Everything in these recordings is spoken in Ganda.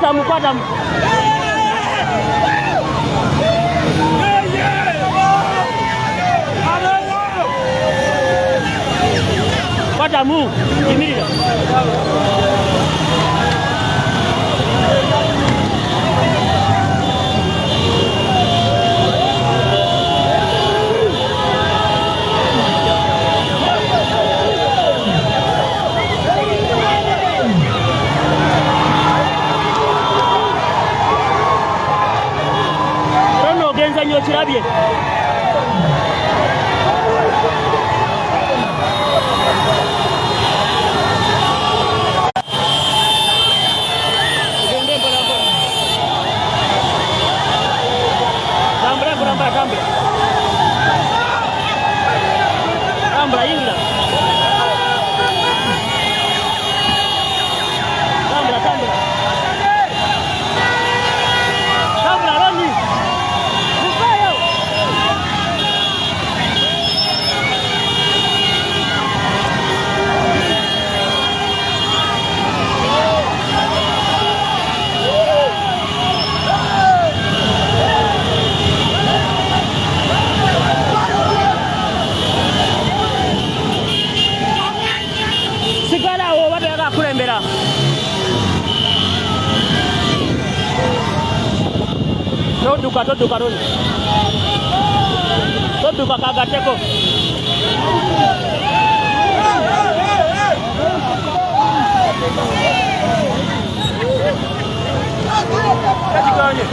Kwatamu. Kwatamu, kimirira. Rono genza nyo kirabye. Tambra ingira. Tambra Roni. Mukayo. Sigala wo babega kulembera. Toduka Roni. Toduka kagateko. Katikanye.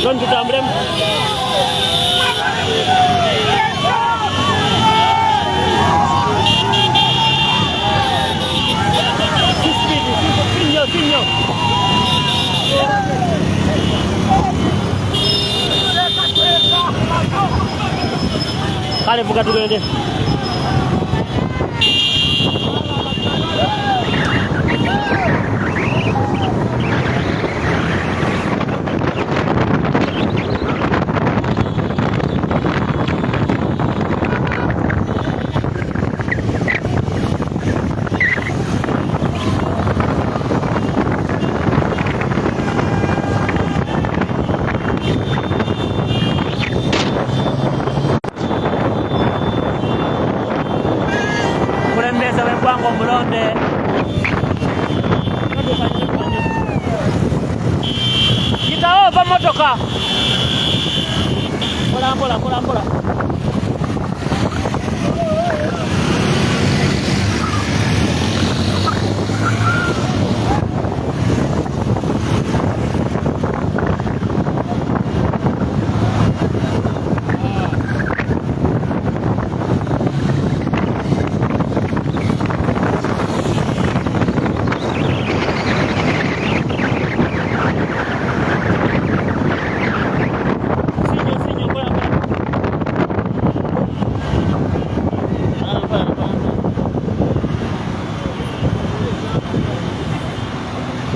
Don't damn them. Signor. Kale vuga tugende. Kwango mulonde itaova motoka pola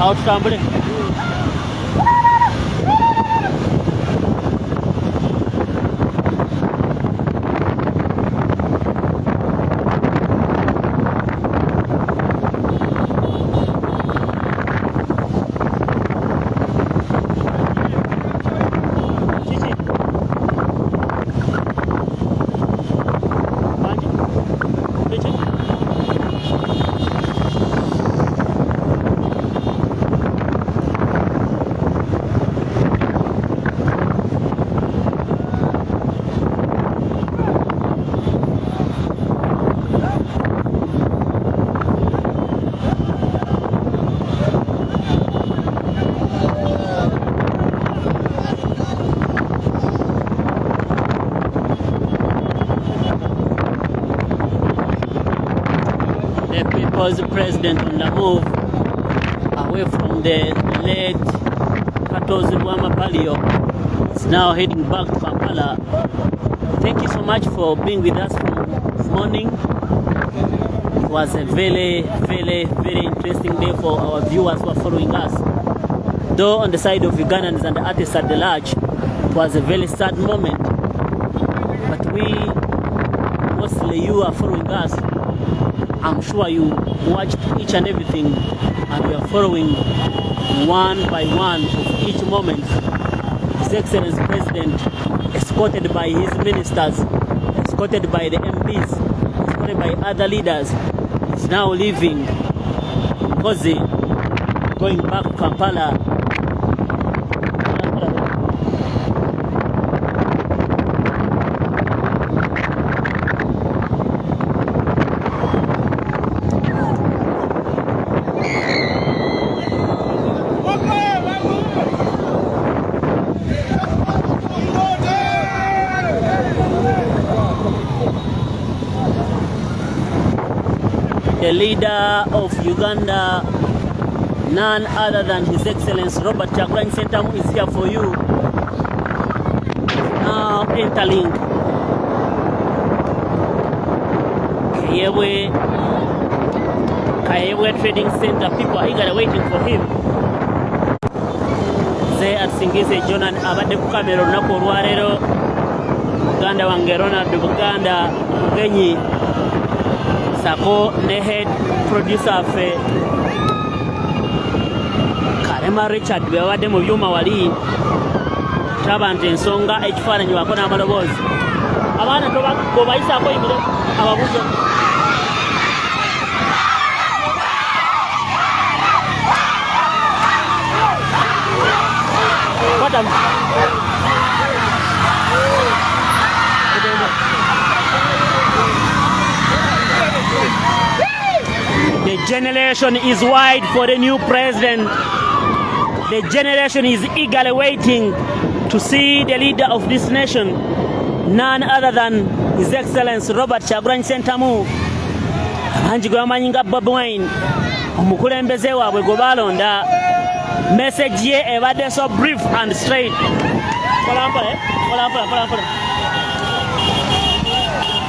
outstanding. Was the president on the move away from the late Katozi Palio. It's now heading back to Kampala. Thank you so much for being with us from this morning. was a very interesting day for our viewers who are following us. Though on the side of Ugandans and the artists at the large, it was a very sad moment. But we, mostly you are following us. I'm sure you watched each and everything, and you are following one by one of each moment. His Excellency President, escorted by his ministers, escorted by the MPs, escorted by other leaders, is now leaving Kozi, going back to Kampala. The leader of Uganda, none other than His Excellency Robert Kyagulanyi Ssentamu, is here for you. Now entering Kayewe Trading Center. People are eagerly waiting for him. Ze at Incase Jonan abadde ku kamera olunaku olwaleero. Uganda wange Ronald Buganda Mugenyi Sako ne head producer fe Karema Richard bwabadde mu byuma wali taba nti ensonga ekifaananyi wako n'amaloboozi abaana tobayisaako yimire ababuuze What The generation is wide for the new president. The generation is eagerly waiting to see the leader of this nation, none other than His Excellency Robert Kyagulanyi Ssentamu. Abangi gwe bamanyi nga Bobi Wine, omukulembeze waabwe gwe balonda. Message ye ebadde so brief and straight.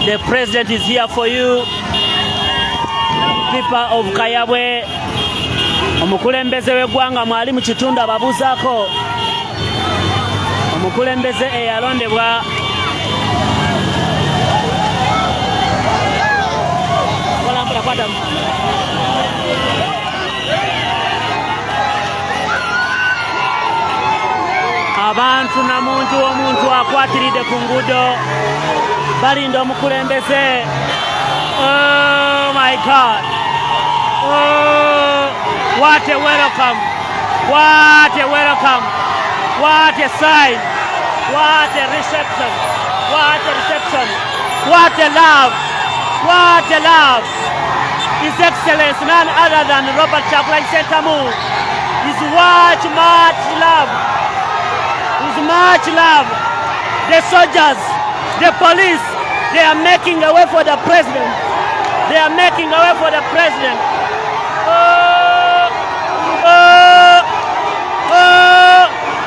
The president is here for you. People of Kayabwe, omukulembeze w'eggwanga mwali mu kitundu ababuuzaako. Omukulembeze eyalondebwa abantu namuntu omuntu akwatiridde ku nguudo balinda omukulembeze. Oh my God. Oh, what a welcome. What a welcome. What a sign. What a reception. What a reception. What a love. What a love. His Excellency, none other than Robert Kyagulanyi Ssentamu, is much love. Is much love. The soldiers, the police, they are making a way for the president. They are making a way for the president.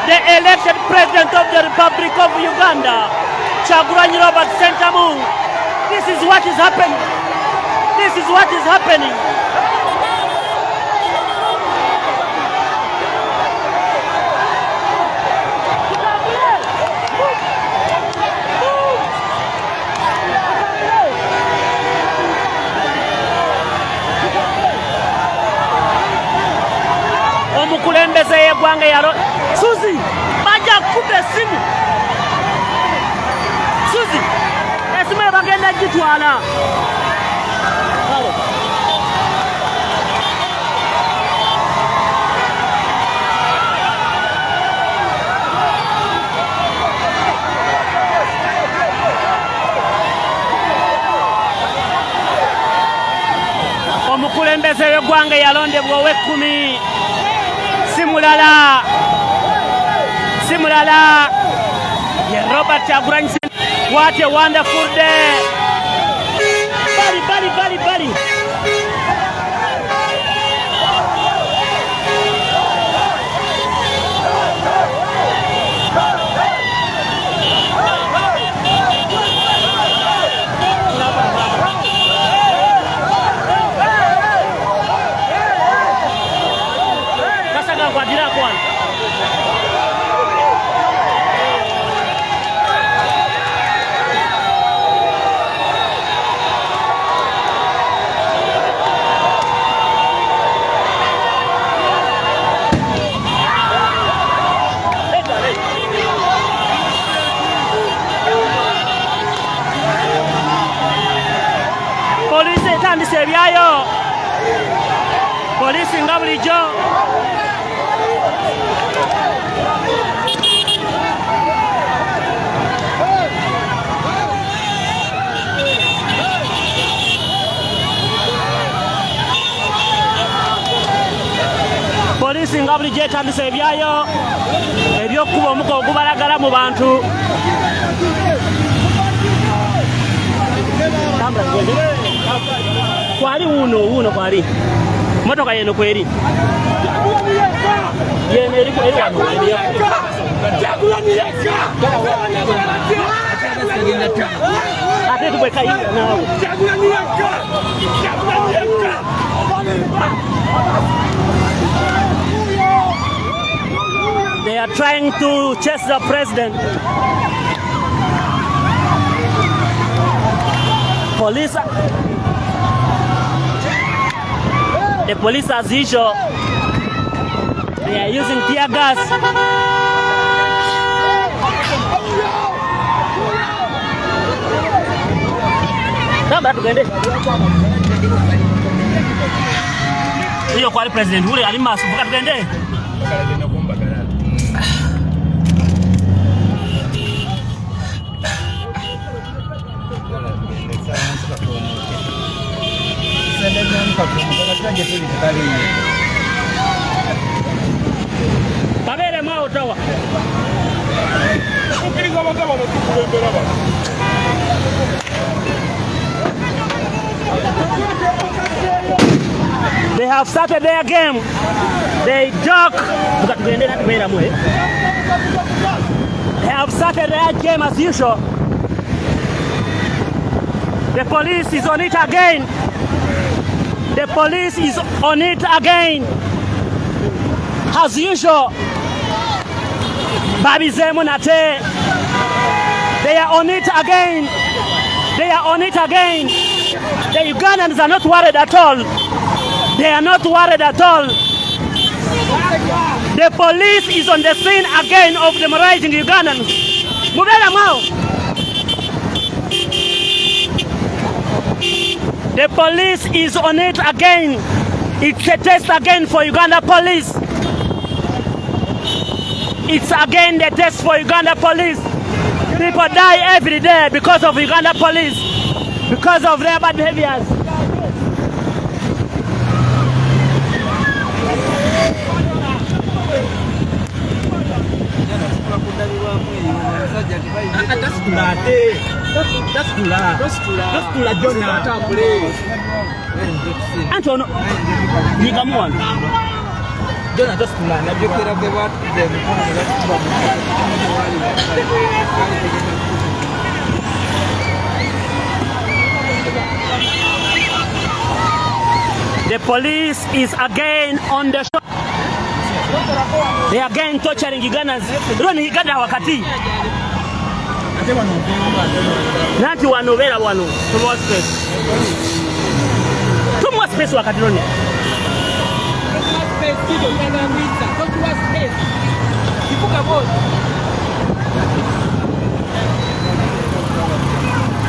The elected president of the Republic of Uganda, Kyagulanyi Robert Ssentamu. This is what is happening. This is what is happening. Omukulembeze y'eggwanga yalo Suzi bajja kukuba essimu. Suzi esimu bagenda gitwala. Omukulembeze w'eggwanga yalondebwa ow'ekkumi. Simulala. Yeah, Robert Kyagulanyi Ssentamu. What a wonderful day. Bali. yetandise ebyayo. Poliisi nga bulijjo. Poliisi nga bulijjo etandise ebyayo eby'okkuba omuka ogubalagala mu bantu. Kwali wuno kwali motoka yeno kweri yeno eri wano ate tubweka nawe. They are trying to chase the president. Police. The police, as usual, they are using tear gas. Hiyo kwa president ule alimasu vuka tugende. Babere mao tawa. They have started their game. They joke. They have started their game as usual. The police is on it again. The police is on it again. As usual. Babi Zemunate. They are on it again. They are on it again. The Ugandans are not worried at all. They are not worried at all. The police is on the scene again of demoralizing Ugandans. Mubela Mao. The police is on it again. It's a test again for Uganda police. It's again the test for Uganda police. People die every day because of Uganda police, because of their bad behaviors. Antono, Nigamuan. The police is again on the show. They are again torturing Ugandans. Roni Uganda wakati. Nanti wanovera wano. Tumwa space. Tumwa space wakati roni.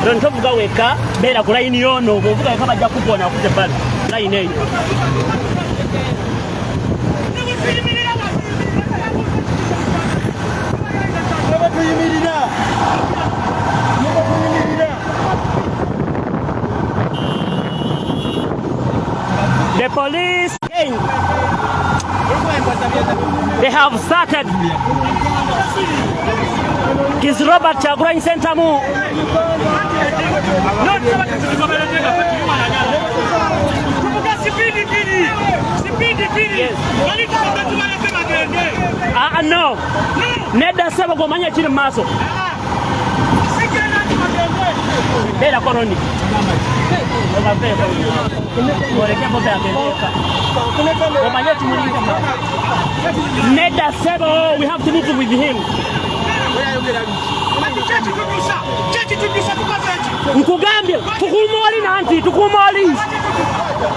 Don't tovuga weka bera ku line yono ovuga kama ajja kupona akute pale line eyo. The police again. They have started. Kiz Robert Chaguranyi Center mu. No. Neda sebo gomanya chiri maso. Bela koroni. Neda sebo, we have to move with him. Nkugambye tukumoli nanti tukumoli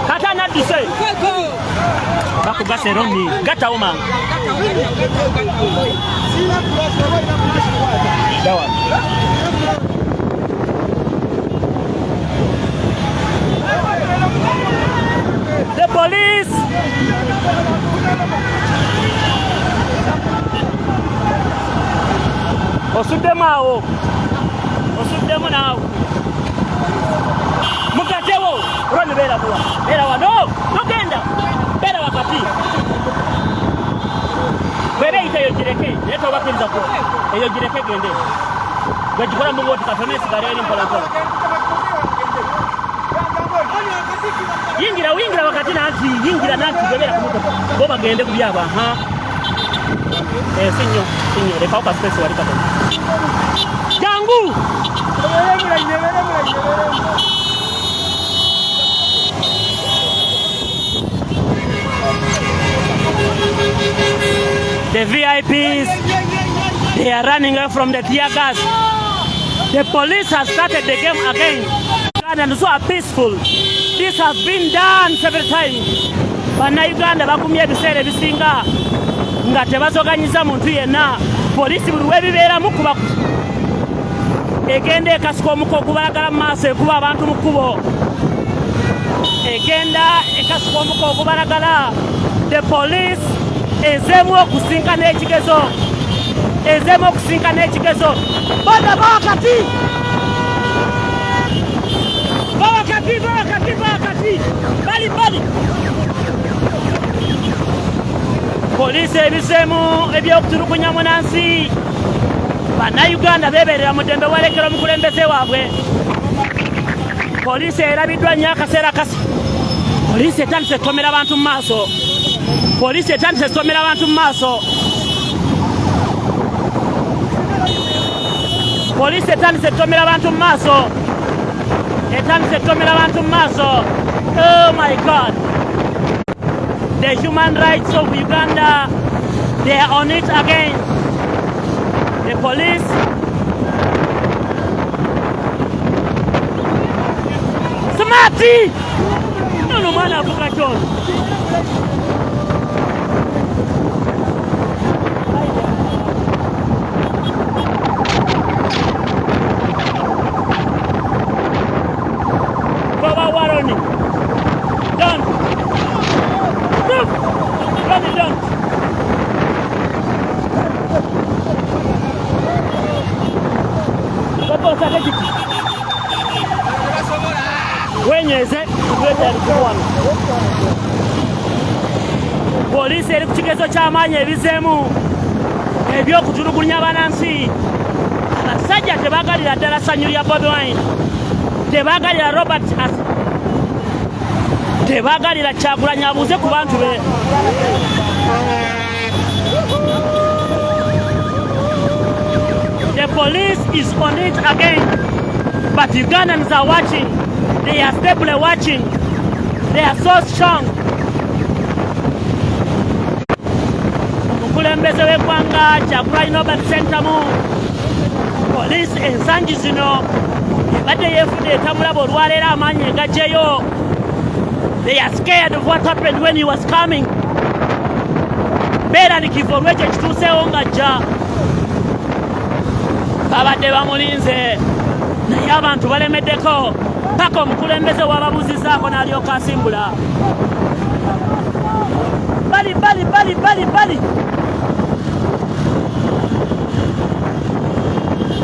kata na dise bakugase romi gata uma dawa osuddemu awo osuddemu naawe mugatewo olwani beera buwa beera wano togenda beera wakati bweba eyita eyo gireke naye tobakiriza ku eyo gireke gende gwegikola mu wooti katone esigala eri mpolampola yingira wakati nanti yingira nanti bwebeera ku motoka bo bagende ku byabo sinyo lekawo ka space wali katono jangu the VIPs, they are running away from the tear gas. The police have started the game again and so are peaceful. This has been done several times. Bana Uganda bakumye bisere bisinga nga tebazoganyiza muntu yenna. Polisi buli webibeera mukuba egenda ekasika omuko okubalagala mu maaso ekuba abantu mu kkubo egenda ekasika omuko okubalagala. The police ezemu okusinkana ekigezo bada bakati bali polisi ebisemu ebyokutulugunya munansi bana Uganda beberera mudembe walekera omukulembeze waabwe. Polisi erabiddwa nnyo akaseera kasi. Polisi etandise kutomera abantu mu maaso. Polisi etandise kutomera abantu mu maaso. Polisi etandise kutomera abantu mu maaso. Oh my God. The human rights of Uganda, they are on it again. The police Smarty! No man avuga chono. Baba Waroni. Done. Move. Run it down. Baba Sakajiki. Wenyeze kweta alikuwana. Polisi eri kukigezo ky'amaanyi ebizeemu ebyokutulugunya abanansi. Abasajja tebagalira ddala ssanyu lya Bobi Wine, tebagalira Robert As, tebagalira Kyagulanyi abuuze ku bantu be. The police is on it again, but Ugandans are watching. They are stably watching. They are so strong. Omukulembeze w'eggwanga Kyagulanyi Robert Sentamu. Police ensangi zino ebadde yeefudde etamulaba olwaleero amaanyi engagyeyo. They are scared of what happened when he was coming. Beeralikivu olw'ekyo ekituuseewo ng'ajja. Babadde bamulinze naye abantu balemeddeko paka omukulembeze w'ababuuzizaako n'alyoka asimbula. Bali.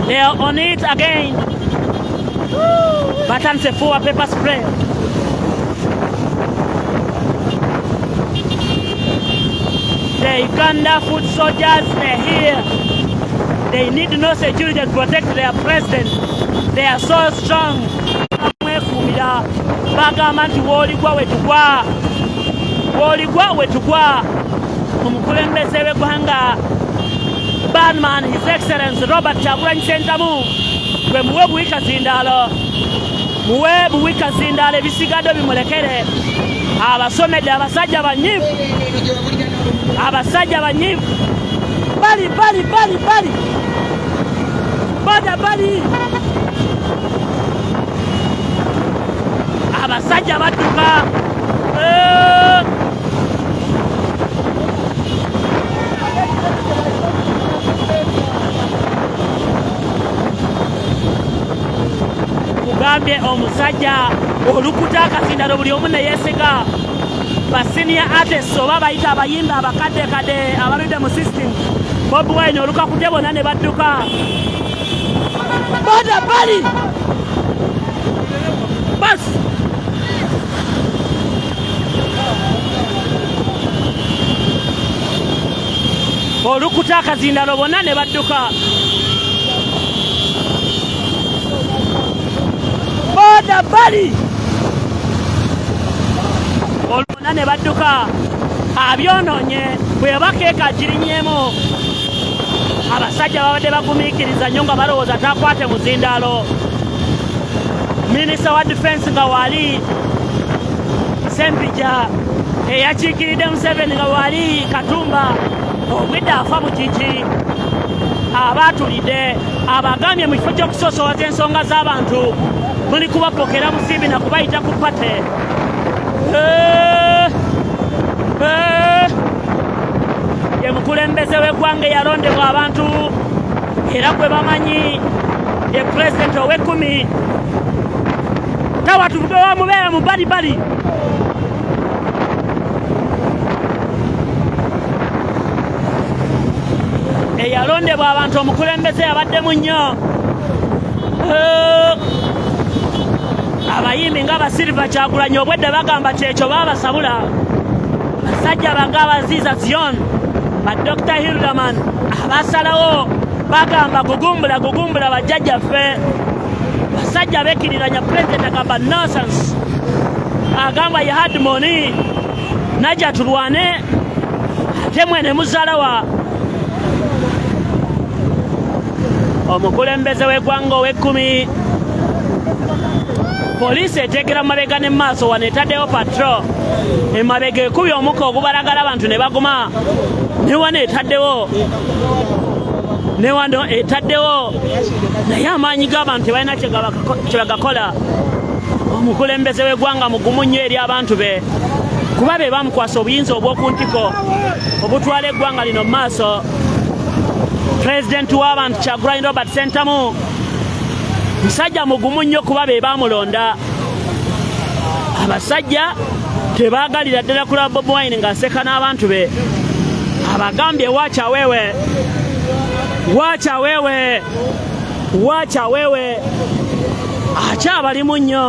They are on it again. Batandise fuwa pepper spray. The Uganda foot soldiers, they're here. They need no security to protect their president. They are so strong. Bagamba nti w'oligwa wetugwa. Omukulembeze w'eggwanga Badman, His Excellency Robert Kyagulanyi Sentamu, gwe muwe buwika zindaalo ebisigadde bimulekere. Abasomedde abasajja banyivu. Bali. Bali. Abasajja badduka. Kugambye omusajja olukuta akazindalo buli omu ne yeesiga. Ba senior artists oba bayita abayimba abakadde abaludde mu system. Bobi Wine olukakute bonna ne badduka. boda bali bas olukuta akazindalo bonna ne badduka boda bali olubona ne badduka abyonoonye bwe bakeeka girinyemu abasajja babadde bagumiikiriza nnyo nga balowooza takwate muzindaalo minisita wa defense nga wali Sempija eyakiikiridde Museveni nga wali Katumba obwedde afa mu kiki abaatulidde abagambye mu kifo ky'okusoosowaza ensonga z'abantu muli kubapokera musimbi na kubayita ku pate ye mukulembeze w'eggwanga eyalondebwa abantu era gwe bamanyi ye pulezidenti ow'ekkumi tawatuvuge wamubeera mu balibali eyalondebwa abantu omukulembeze yabaddemu nnyo abayimbi nga Basilva Kyagulanyi obwedde bagamba kyekyo baabasabula basajja banga Abaziza Zion ba Dr. Hildaman abasalawo bagamba gugumbula bajjajjaffe basajja beekiriranya pulezidenti agamba nonsense agamba ye had money najja tulwane ate mwene muzalawa omukulembeze w'eggwanga ow'ekkumi poliisi eteekera mu mabega ne maaso wano etaddewo patro emabega ekubye omukka ogubalagala abantu ne baguma ne wano etaddewo naye amaanyi g'abantu tebalina kye bagakola omukulembeze w'eggwanga mugumu nnyo eri abantu be kuba be bamukwasa obuyinza obw'oku ntiko obutwala eggwanga lino mu maaso pulezidenti w'abantu Kyagulanyi Robert Ssentamu musajja mugumu nnyo kuba be bamulonda abasajja tebaagalira ddala kulaba Bobi Wine ng'aseka n'abantu be abagambye waacha wewe akyabalimu nnyo